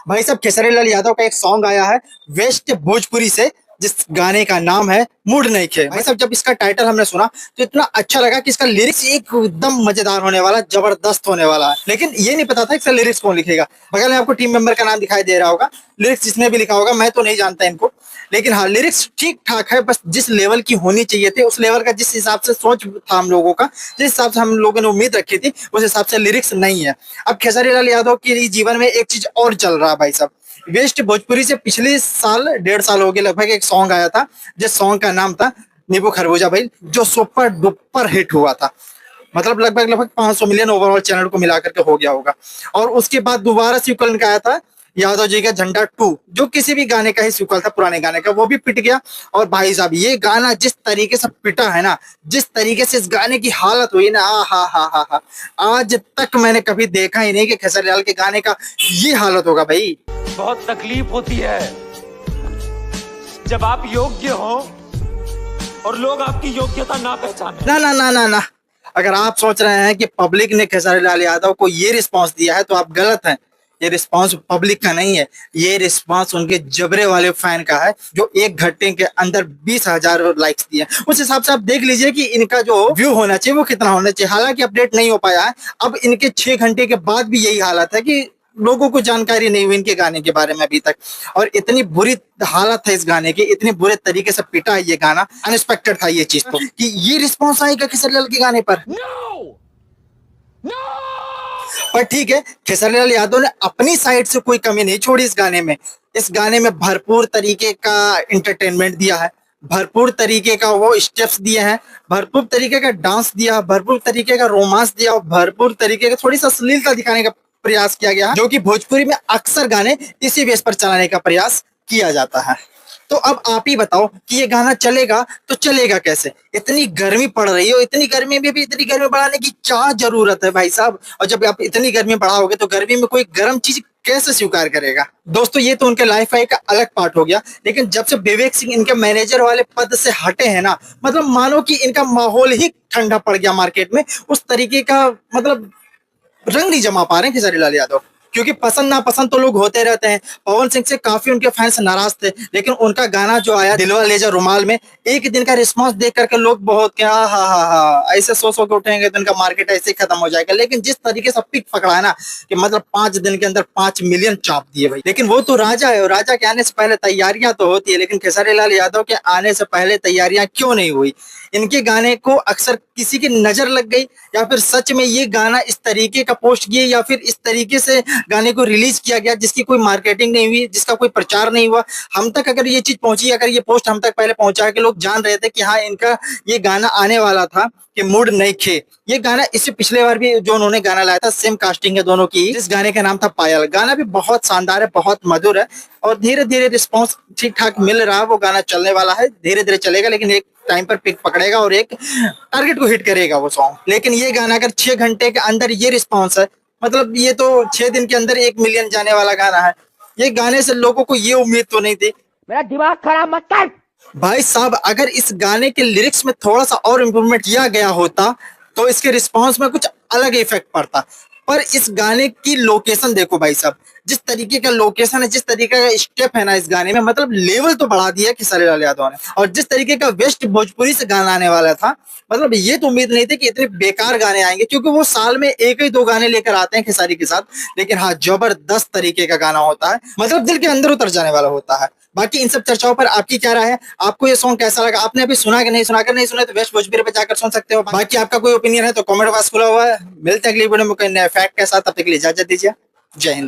भाई साहब खेसारी लाल यादव का एक सॉन्ग आया है वेस्ट भोजपुरी से, जिस गाने का नाम है मूड नहीं खे। भाई साहब जब इसका टाइटल हमने सुना तो इतना अच्छा लगा कि इसका लिरिक्स एकदम मजेदार होने वाला, जबरदस्त होने वाला है। लेकिन ये नहीं पता था इसका लिरिक्स कौन लिखेगा। बगल में आपको टीम मेंबर का नाम दिखाई दे रहा होगा, लिरिक्स जिसने भी लिखा होगा, मैं तो नहीं जानता इनको। लेकिन हाँ, लिरिक्स ठीक ठाक है, बस जिस लेवल की होनी चाहिए थी उस लेवल का, जिस हिसाब से सोच था हम लोगों का, जिस हिसाब से हम लोगों ने उम्मीद रखी थी, उस हिसाब से लिरिक्स नहीं है। अब खेसारी लाल यादव के जीवन में एक चीज और चल रहा है भाई साहब। वेस्ट भोजपुरी से पिछले साल, 1.5 साल हो गए लगभग, एक सॉन्ग आया था जिस सॉन्ग का नाम था नींबू खरबूजा भाई, जो सुपर डुपर हिट हुआ था। मतलब लगभग 500 मिलियन ओवरऑल चैनल को मिलाकर के हो गया होगा। और उसके बाद दोबारा सीक्वल इनका आया था यादव जी का झंडा 2, जो किसी भी गाने का ही सीक्वल था, पुराने गाने का, वो भी पिट गया। और भाई साहब ये गाना जिस तरीके से पिटा है ना, जिस तरीके से इस गाने की हालत हुई ना, हा, आज तक मैंने कभी देखा ही नहीं कि खेसारी लाल के गाने का ये हालत होगा भाई। बहुत तकलीफ होती है जब आप योग्य हो और लोग आपकी योग्यता ना पहचाने। ना, अगर आप सोच रहे हैं कि पब्लिक ने खेसारी लाल यादव को ये रिस्पांस दिया है तो आप गलत हैं। ये रिस्पांस पब्लिक का नहीं है, ये रिस्पांस उनके जबरे वाले फैन का है, जो 1 घंटे के अंदर 20,000 लाइक्स दिए। उस हिसाब से आप देख लीजिए कि इनका जो व्यू होना चाहिए वो कितना होना चाहिए। हालांकि अपडेट नहीं हो पाया है, अब इनके 6 घंटे के बाद भी यही हालत है कि लोगों को जानकारी नहीं हुई इनके गाने के बारे में अभी तक। और इतनी बुरी हालत है इस गाने की, इतने बुरे तरीके से पिटा है ये गाना, अनएक्सपेक्टेड था ये चीज, तो कि ये रिस्पॉन्स आएगा खेसारी लाल के गाने पर। पर ठीक है, खेसारी लाल यादव ने अपनी साइड से कोई कमी नहीं छोड़ी इस गाने में। इस गाने में भरपूर तरीके का इंटरटेनमेंट दिया है, भरपूर तरीके का वो स्टेप्स दिए हैं, भरपूर तरीके का डांस दिया, भरपूर तरीके का रोमांस दिया, और भरपूर तरीके का थोड़ी सा अश्लीलता दिखाने का प्रयास किया गया, जो कि भोजपुरी में अक्सर गाने इसी बेस पर चलाने का प्रयास किया जाता है। तो अब आप ही बताओ कि ये गाना चलेगा तो चलेगा कैसे? इतनी गर्मी पड़ रही हो, इतनी गर्मी में भी इतनी गर्मी बढ़ाने की क्या जरूरत है भाई साहब? और जब आप इतनी गर्मी बढ़ाओगे तो गर्मी में कोई गर्म चीज कैसे स्वीकार करेगा? दोस्तों ये तो उनके लाइफ का एक अलग पार्ट हो गया, लेकिन जब से विवेक सिंह इनके मैनेजर वाले पद से हटे हैं ना, मतलब मानो कि इनका माहौल ही ठंडा पड़ गया मार्केट में। उस तरीके का मतलब रंग नहीं जमा पा रहे हैं खेसारी लाल यादव, क्योंकि पसंद नापसंद तो लोग होते रहते हैं। पवन सिंह से काफी उनके फैंस नाराज थे, लेकिन उनका गाना जो आया दिलवा ले जा रुमाल में, एक दिन का रिस्पांस देख करके लोग बहुत क्या हा ऐसे सो के उठेंगे तो इनका मार्केट ऐसे ही खत्म हो जाएगा। लेकिन जिस तरीके से पिक पकड़ा है ना, कि मतलब 5 दिन के अंदर 5 मिलियन चाप दिए भाई। लेकिन वो तो राजा है, और राजा के आने से पहले तैयारियां तो होती है, लेकिन खेसारी लाल यादव के आने से पहले तैयारियां क्यों नहीं हुई? इनके गाने को अक्सर किसी की नजर लग गई, या फिर सच में ये गाना इस तरीके का पोस्ट किया, या फिर इस तरीके से गाने को रिलीज किया गया जिसकी कोई मार्केटिंग नहीं हुई, जिसका कोई प्रचार नहीं हुआ। हम तक अगर ये चीज पहुंची, अगर ये पोस्ट हम तक पहले पहुंचा के लोग जान रहे थे कि हाँ इनका ये गाना आने वाला था, कि मूड नहीं खे, ये गाना इससे पिछले बार भी जो उन्होंने गाना लाया था, सेम कास्टिंग है दोनों की, जिस गाने का नाम था पायल। गाना भी बहुत शानदार है, बहुत मधुर है, और धीरे धीरे रिस्पॉन्स ठीक ठाक मिल रहा है। वो गाना चलने वाला है, धीरे धीरे चलेगा, लेकिन एक टाइम पर पिक पकड़ेगा और एक टारगेट को हिट करेगा वो सॉन्ग। लेकिन ये गाना अगर 6 घंटे के अंदर ये रिस्पॉन्स है, मतलब ये तो 6 दिन के अंदर 1 मिलियन जाने वाला गाना है। ये गाने से लोगों को ये उम्मीद तो नहीं थी। मेरा दिमाग खराब मत कर भाई साहब अगर इस गाने के लिरिक्स में थोड़ा सा और इम्प्रूवमेंट किया गया होता तो इसके रिस्पॉन्स में कुछ अलग इफेक्ट पड़ता। पर इस गाने की लोकेशन देखो भाई साहब, जिस तरीके का लोकेशन है, जिस तरीके का स्टेप है ना इस गाने में, मतलब लेवल तो बढ़ा दिया खेसारी लाल यादव ने। और जिस तरीके का वेस्ट भोजपुरी से गाना आने वाला था, मतलब ये तो उम्मीद नहीं थी कि इतने बेकार गाने आएंगे, क्योंकि वो साल में 1 ही 2 गाने लेकर आते हैं खेसारी के साथ। लेकिन हाँ, जबरदस्त तरीके का गाना होता है, मतलब दिल के अंदर उतर जाने वाला होता है। बाकी इन सब चर्चाओं पर आपकी क्या राय है? आपको ये सॉन्ग कैसा लगा? आपने अभी सुना कि नहीं सुना? अगर नहीं सुना तो वेस्ट भोजपुरी पे जाकर सुन सकते हो। बाकी आपका कोई ओपिनियन है तो कमेंट बॉक्स खुला हुआ है। मिलते हैं अगली वीडियो में कोई नया फैक्ट के साथ, तब तक के लिए इजाजत दीजिए। जय हिंद।